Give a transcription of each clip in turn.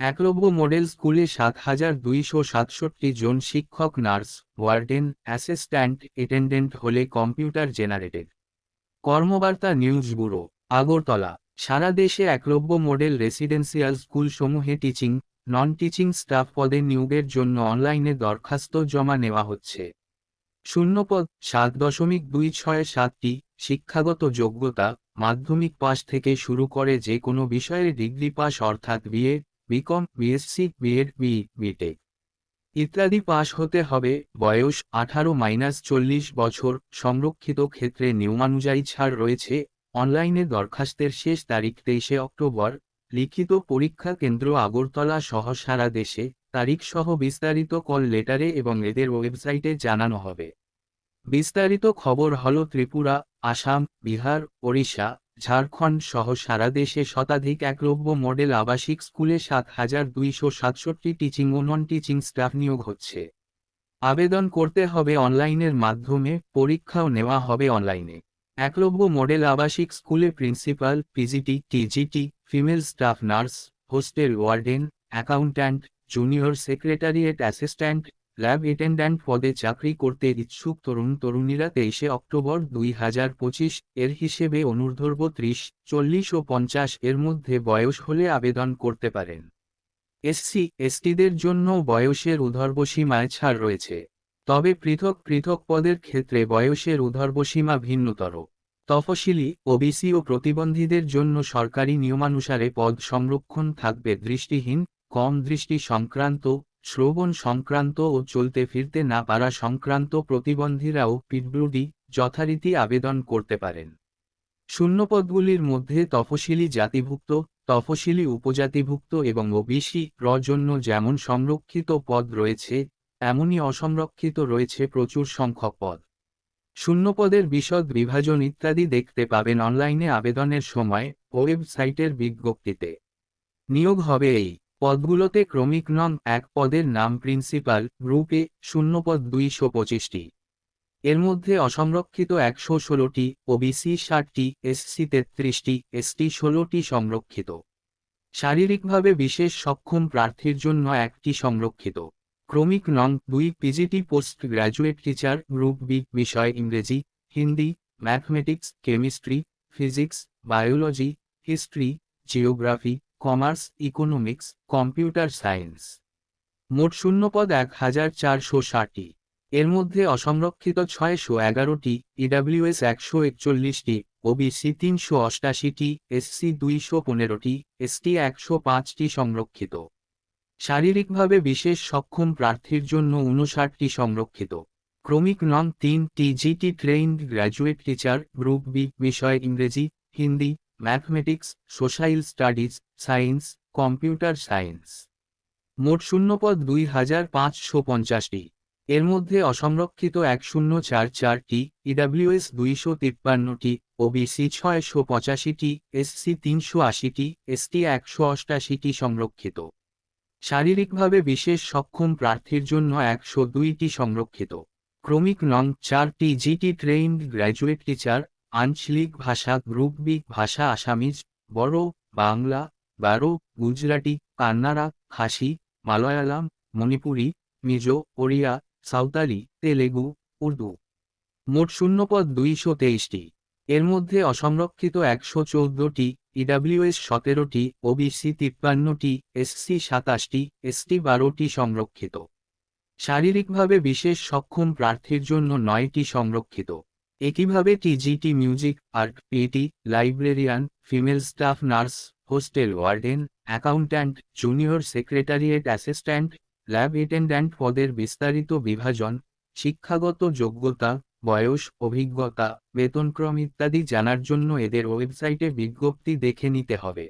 Eklavya model স্কুলে ৭,২৬৭ জন শিক্ষক, নার্স, ওয়ার্ডেন, অ্যাসিস্ট্যান্ট, অ্যাটেন্ডেন্ট হলে কম্পিউটার জেনারেটেড। কর্মবার্তা নিউজ ব্যুরো, আগরতলা। সারা দেশে একলব্য মডেল রেসিডেন্সিয়াল স্কুলসমূহে টিচিং, নন টিচিং স্টাফ পদে নিয়োগের জন্য অনলাইনে দরখাস্ত জমা নেওয়া হচ্ছে। শূন্যপদ ৭.267টি। শিক্ষাগত যোগ্যতা মাধ্যমিক পাস থেকে শুরু করে যে কোনো বিষয়ে ডিগ্রি পাস অর্থাৎ BA, BCom, BSc, BEd, BTech ইত্যাদি পাস হতে হবে। বয়স 18-40 বছর। সংরক্ষিত ক্ষেত্রে নিয়মানুযায়ী ছাড় রয়েছে। অনলাইনে দরখাস্তের শেষ তারিখ 23 অক্টোবর। লিখিত পরীক্ষা কেন্দ্র আগরতলা সহ সারা দেশে। তারিখ সহ বিস্তারিত কল লেটারে এবং এদের ওয়েবসাইটে জানানো হবে। বিস্তারিত খবর হল ত্রিপুরা, আসাম, বিহার, ওড়িশা, ঝাড়খণ্ড সহ সারা দেশে শতাধিক একলব্য মডেল আবাসিক স্কুলে ৭,২৬৭ টিচিং ও নন টিচিং স্টাফ নিয়োগ হচ্ছে। আবেদন করতে হবে অনলাইনের মাধ্যমে। পরীক্ষাও নেওয়া হবে অনলাইনে। একলব্য মডেল আবাসিক স্কুলে principal, PGT, TGT, female staff nurse, hostel warden, accountant, junior secretariat assistant, lab attendant পদে চাকরি করতে ইচ্ছুক তরুণ তরুণীরা 23 অক্টোবর 2025 এর হিসেবে অনূর্ধ্ব 30, 40 ও 50 এর মধ্যে বয়স হলে আবেদন করতে পারেন। এসসি, এসটিদের জন্য বয়সের ঊর্ধ্বসীমায় ছাড় রয়েছে। তবে পৃথক পৃথক পদের ক্ষেত্রে বয়সের ঊর্ধ্বসীমা ভিন্নতর। তফসিলি, ওবিসি ও প্রতিবন্ধীদের জন্য সরকারি নিয়মানুসারে পদ সংরক্ষণ থাকবে। দৃষ্টিহীন, কম দৃষ্টি সংক্রান্ত, শ্রবণ সংক্রান্ত ও চলতে ফিরতে না পারা সংক্রান্ত প্রতিবন্ধীরাও পিডব্লিউডি যথারীতি আবেদন করতে পারেন। শূন্যপদগুলির মধ্যে তফসিলি জাতিভুক্ত, তফসিলি উপজাতিভুক্ত এবং ওবিসি র জন্য যেমন সংরক্ষিত পদ রয়েছে, তেমনি অসংরক্ষিত রয়েছে প্রচুর সংখ্যক পদ। শূন্যপদের বিশদ বিভাজন ইত্যাদি দেখতে পাবেন অনলাইনে আবেদনের সময় ওয়েবসাইটের বিজ্ঞপ্তিতে। নিয়োগ হবে এই পদগুলোতে ক্রমিক নং 1 পদের নাম প্রিন্সিপাল, গ্রুপে শূন্যপদ 225টি। এর মধ্যে অসংরক্ষিত 116টি, ওবিসি 60টি, এসসি 33টি, এসটি 16টি সংরক্ষিত। শারীরিকভাবে বিশেষ সক্ষম প্রার্থীর জন্য 1টি সংরক্ষিত। ক্রমিক নং 2 PGT post graduate teacher, group B, বিষয় ইংরেজি, Hindi, mathematics, chemistry, physics, biology, history, geography, commerce, economics, computer science. মোট শূন্যপদ 1460টি। এর মধ্যে অসংরক্ষিত 611টি, ইডব্লিউএস 141টি, ওবিসি 388টি, এসসি 215টি, এসটি 105টি সংরক্ষিত। শারীরিকভাবে বিশেষ সক্ষম প্রার্থীর জন্য 59টি সংরক্ষিত। ক্রমিক নং 3 TGT trained graduate teacher, group B, বিষয় ইংরেজি, Hindi, mathematics, social studies, science, computer science. মোট শূন্যপদ 2550টি। এর মধ্যে অসংরক্ষিত 1044টি, ইডব্লিউএস 253টি, ওবিসি 685টি, এসসি 380টি, এসটি 188টি সংরক্ষিত। শারীরিকভাবে বিশেষ সক্ষম প্রার্থীর জন্য 102টি সংরক্ষিত। ক্রমিক নং 4 টিজিটি ট্রেইনড গ্র্যাজুয়েট টিচার, আঞ্চলিক ভাষা, গ্রুপ বি, ভাষা আসামিজ, বড়ো, বাংলা, গারো, গুজরাটি, কান্নাড়া, খাসি, মালয়ালাম, মণিপুরি, মিজো, ওড়িয়া, সাঁওতালি, তেলেগু, উর্দু। মোট শূন্যপদ 223টি। এর মধ্যে অসংরক্ষিত 114টি, ইডব্লিউএস 17টি, ওবিসি 53টি, এসসি 27টি, এসটি 12টি সংরক্ষিত। শারীরিকভাবে বিশেষ সক্ষম প্রার্থীর জন্য 9টি সংরক্ষিত। একইভাবে TGT music, art, PT, librarian, female staff nurse, hostel warden, accountant, junior secretariat assistant, lab attendant পদের বিস্তারিত বিভাজন, শিক্ষাগত যোগ্যতা, বয়স, অভিজ্ঞতা, বেতনক্রম ইত্যাদি জানার জন্য এদের ওয়েবসাইটে বিজ্ঞপ্তি দেখে নিতে হবে।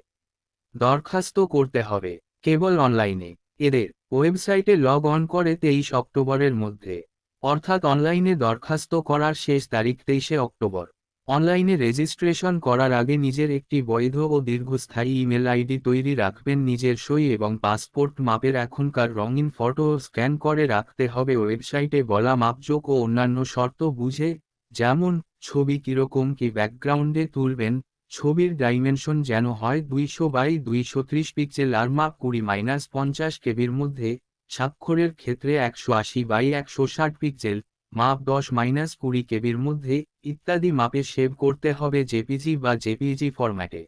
দরখাস্ত করতে হবে কেবল অনলাইনে। এদের ওয়েবসাইটে লগ অন করে 23 অক্টোবরের মধ্যে, অর্থাৎ অনলাইনে দরখাস্ত করার শেষ তারিখ 23 অক্টোবর। অনলাইনে রেজিস্ট্রেশন করার আগে নিজের একটি বৈধ ও দীর্ঘস্থায়ী ইমেল আইডি তৈরি রাখবেন। নিজের সই এবং পাসপোর্ট মাপের এখনকার রঙিন ফটো স্ক্যান করে রাখতে হবে। ওয়েবসাইটে বলা মাপজোক ও অন্যান্য শর্ত বুঝে, যেমন ছবি কিরকম কি ব্যাকগ্রাউন্ডে তুলবেন, ছবির ডাইমেনশন যেন হয় 200x230 পিক্সেল আর মাপ 20-50 কেবির মধ্যে, স্বাক্ষরের ক্ষেত্রে 180x160 পিক্সেল, মাপ 10-20 কেবির মধ্যে, ইত্যাদি মাপে সেভ করতে হবে জেপিজি বা জেপিইজি ফরম্যাটে।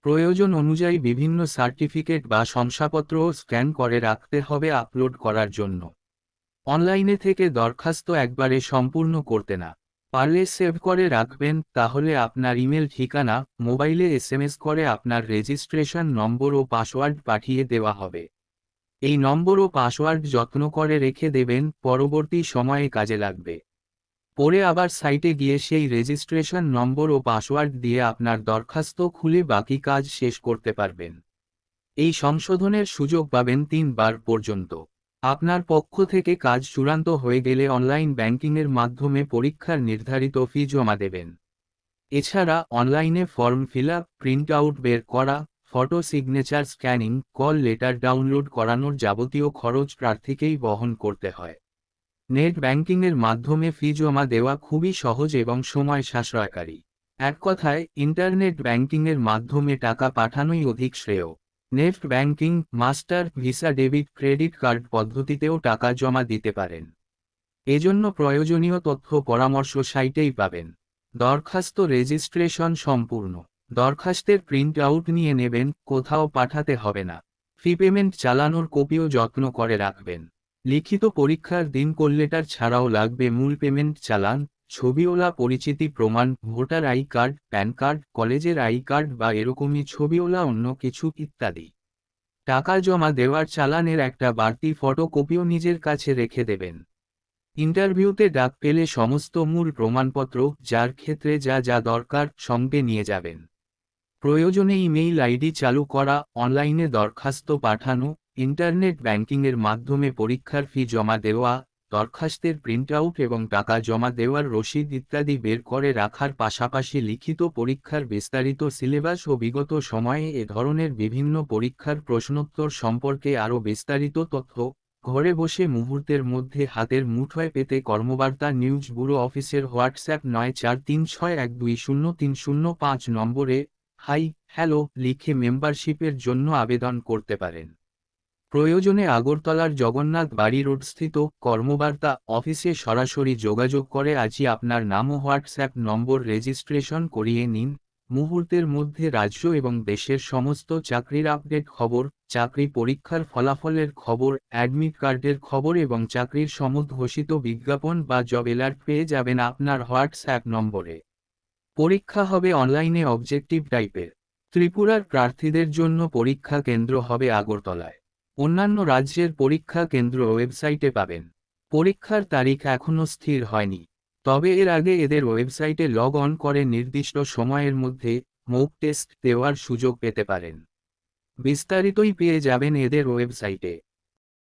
প্রয়োজন অনুযায়ী বিভিন্ন সার্টিফিকেট বা শংসাপত্রও স্ক্যান করে রাখতে হবে আপলোড করার জন্য। অনলাইনে থেকে দরখাস্ত একবারে সম্পূর্ণ করতে না পারলে সেভ করে রাখবেন, তাহলে আপনার ইমেল ঠিকানা, মোবাইলে এসএমএস করে আপনার রেজিস্ট্রেশন নম্বর ও পাসওয়ার্ড পাঠিয়ে দেওয়া হবে। এই নম্বর ও পাসওয়ার্ড যত্ন করে রেখে দেবেন, পরবর্তী সময়ে কাজে লাগবে। পরে আবার সাইটে গিয়ে সেই রেজিস্ট্রেশন নম্বর ও পাসওয়ার্ড দিয়ে আপনার দরখাস্ত খুলে বাকি কাজ শেষ করতে পারবেন। এই সংশোধনের সুযোগ পাবেন 3 বার পর্যন্ত। আপনার পক্ষ থেকে কাজ চূড়ান্ত হয়ে গেলে অনলাইন ব্যাংকিংয়ের মাধ্যমে পরীক্ষার নির্ধারিত ফি জমা দেবেন। এছাড়া অনলাইনে form fill up, print out বের করা, photo signature scanning, call letter download করানোর যাবতীয় খরচ প্রার্থীকেই বহন করতে হয়। নেট ব্যাংকিংয়ের মাধ্যমে ফি জমা দেওয়া খুবই সহজ এবং সময় সাশ্রয়কারী। এক কথায়, ইন্টারনেট ব্যাংকিংয়ের মাধ্যমে টাকা পাঠানোই অধিক শ্রেয়। Net banking, Master, Visa, debit, credit card পদ্ধতিতেও টাকা জমা দিতে পারেন। এজন্য প্রয়োজনীয় তথ্য পরামর্শ সাইটেই পাবেন। দরখাস্ত রেজিস্ট্রেশন সম্পূর্ণ। দরখাস্তের প্রিন্ট আউট নিয়ে নেবেন, কোথাও পাঠাতে হবে না। ফি পেমেন্ট চালানোর কপিও যত্ন করে রাখবেন। লিখিত পরীক্ষার দিন কল লেটার ছাড়াও লাগবে মূল পেমেন্ট চালান, ছবিওলা পরিচিতি প্রমাণ, voter I card, pan card, কলেজের আই কার্ড বা এরকমই ছবিওলা অন্য কিছু ইত্যাদি। টাকা জমা দেওয়ার চালানের একটা বাড়তি ফটোকপিও নিজের কাছে রেখে দেবেন। ইন্টারভিউতে ডাক পেলে সমস্ত মূল প্রমাণপত্র, যার ক্ষেত্রে যা যা দরকার, সঙ্গে নিয়ে যাবেন। প্রয়োজনে ইমেইল আইডি চালু করা, অনলাইনে দরখাস্ত পাঠানো, ইন্টারনেট ব্যাংকিংয়ের মাধ্যমে পরীক্ষার ফি জমা দেওয়া, দরখাস্তের প্রিন্ট আউট এবং টাকা জমা দেওয়ার রসিদ ইত্যাদি বের করে রাখার পাশাপাশি লিখিত পরীক্ষার বিস্তারিত সিলেবাস ও বিগত সময়ে এ ধরনের বিভিন্ন পরীক্ষার প্রশ্নোত্তর সম্পর্কে আরও বিস্তারিত তথ্য ঘরে বসে মুহূর্তের মধ্যে হাতের মুঠোয় পেতে কর্মবার্তা নিউজ ব্যুরো অফিসের হোয়াটসঅ্যাপ 9436120305 নম্বরে হাই, হ্যালো লিখে মেম্বারশিপের জন্য আবেদন করতে পারেন। প্রয়োজনে আগরতলার জগন্নাথ বাড়ি রোডস্থিত কর্মবার্তা অফিসে সরাসরি যোগাযোগ করে আজই আপনার নাম ও হোয়াটসঅ্যাপ নম্বর রেজিস্ট্রেশন করিয়ে নিন। মুহূর্তের মধ্যে রাজ্য এবং দেশের সমস্ত চাকরির আপডেট খবর, চাকরি পরীক্ষার ফলাফলের খবর, অ্যাডমিট কার্ডের খবর এবং চাকরির সমুদ্ঘোষিত বিজ্ঞাপন বা জব অ্যালার্ট পেয়ে যাবেন আপনার হোয়াটসঅ্যাপ নম্বরে। পরীক্ষা হবে অনলাইনে অবজেক্টিভ টাইপের। ত্রিপুরার প্রার্থীদের জন্য পরীক্ষা কেন্দ্র হবে আগরতলায়। অন্যান্য রাজ্যের পরীক্ষা কেন্দ্র ওয়েবসাইটে পাবেন। পরীক্ষার তারিখ এখনও স্থির হয়নি, তবে এর আগে এদের ওয়েবসাইটে লগ অন করে নির্দিষ্ট সময়ের মধ্যে মক টেস্ট দেওয়ার সুযোগ পেতে পারেন। বিস্তারিতই পেয়ে যাবেন এদের ওয়েবসাইটে।